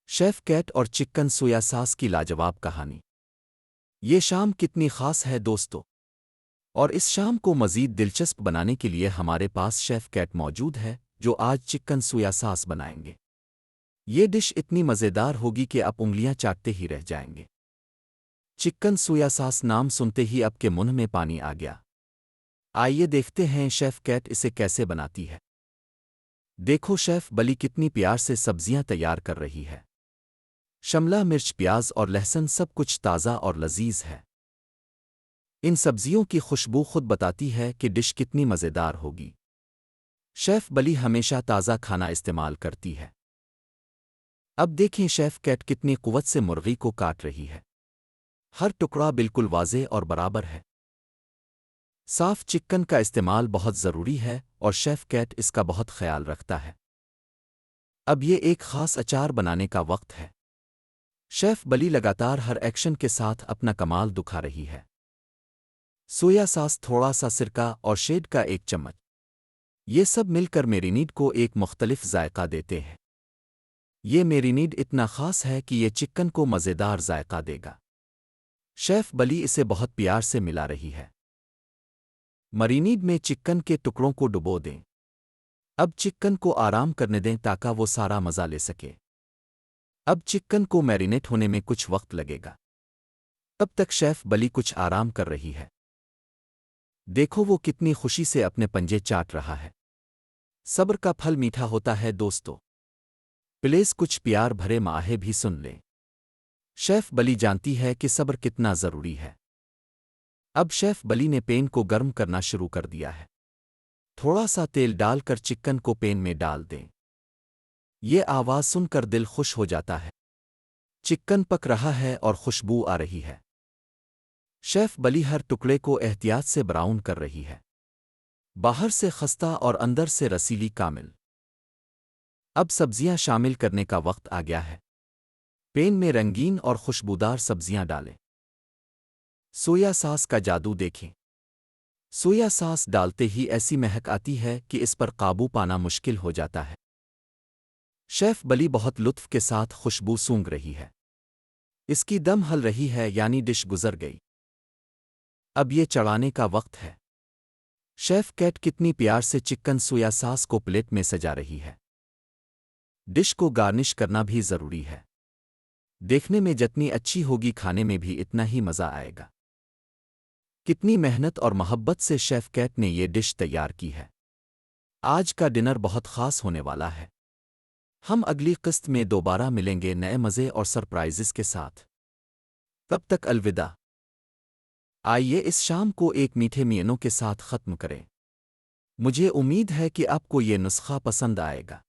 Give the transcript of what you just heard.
Chef cat और chicken soya sauce की लाजवाब कहानी। ये शाम कितनी खास है दोस्तों। और इस शाम को मज़ीद दिलचस्प बनाने के लिए हमारे पास शेफ कैट मौजूद है जो आज चिकन सोया सॉस बनाएंगे। ये डिश इतनी मज़ेदार होगी कि आप उंगलियां चाटते ही रह जाएंगे। चिकन सोया सॉस नाम सुनते ही आपके मुंह में पानी आ गया। आइए देखते हैं शेफ कैट इसे कैसे बनाती है। देखो शेफ बली कितनी प्यार से सब्जियां तैयार कर रही है। शिमला मिर्च, प्याज और लहसुन सब कुछ ताज़ा और लजीज है। इन सब्जियों की खुशबू खुद बताती है कि डिश कितनी मज़ेदार होगी। शेफ बली हमेशा ताज़ा खाना इस्तेमाल करती है। अब देखें शेफ कैट कितनी कुव्वत से मुर्गी को काट रही है। हर टुकड़ा बिल्कुल वाज़े और बराबर है। साफ चिकन का इस्तेमाल बहुत ज़रूरी है और शेफ कैट इसका बहुत ख्याल रखता है। अब ये एक ख़ास अचार बनाने का वक्त है। शेफ बली लगातार हर एक्शन के साथ अपना कमाल दिखा रही है। सोया सॉस, थोड़ा सा सिरका और शेड का एक चम्मच, ये सब मिलकर मेरिनीड को एक मुख्तलिफ जायका देते हैं। ये मेरिनीड इतना ख़ास है कि ये चिकन को मज़ेदार जायका देगा। शेफ बली इसे बहुत प्यार से मिला रही है। मरीनीड में चिकन के टुकड़ों को डुबो दें। अब चिकन को आराम करने दें ताकि वो सारा मज़ा ले सके। अब चिकन को मैरिनेट होने में कुछ वक्त लगेगा। तब तक शेफ बली कुछ आराम कर रही है। देखो वो कितनी खुशी से अपने पंजे चाट रहा है। सब्र का फल मीठा होता है दोस्तों। प्लीज़ कुछ प्यार भरे माहे भी सुन लें। शेफ बली जानती है कि सब्र कितना ज़रूरी है। अब शेफ बली ने पैन को गर्म करना शुरू कर दिया है। थोड़ा सा तेल डालकर चिकन को पैन में डाल दें। ये आवाज़ सुनकर दिल खुश हो जाता है। चिकन पक रहा है और खुशबू आ रही है। शेफ बली हर टुकड़े को एहतियात से ब्राउन कर रही है। बाहर से खस्ता और अंदर से रसीली कामिल। अब सब्जियां शामिल करने का वक्त आ गया है। पैन में रंगीन और खुशबूदार सब्जियां डालें। सोया सॉस का जादू देखें। सोया सॉस डालते ही ऐसी महक आती है कि इस पर काबू पाना मुश्किल हो जाता है। शेफ बली बहुत लुत्फ के साथ खुशबू सूंघ रही है। इसकी दम हल रही है, यानी डिश गुजर गई। अब ये चढ़ाने का वक्त है। शेफ कैट कितनी प्यार से चिकन सोया सॉस को प्लेट में सजा रही है। डिश को गार्निश करना भी ज़रूरी है। देखने में जितनी अच्छी होगी खाने में भी इतना ही मज़ा आएगा। कितनी मेहनत और मोहब्बत से शेफ कैट ने ये डिश तैयार की है। आज का डिनर बहुत ख़ास होने वाला है। हम अगली किस्त में दोबारा मिलेंगे नए मज़े और सरप्राइज़ेस के साथ। तब तक अलविदा। आइए इस शाम को एक मीठे मेनू के साथ ख़त्म करें। मुझे उम्मीद है कि आपको ये नुस्खा पसंद आएगा।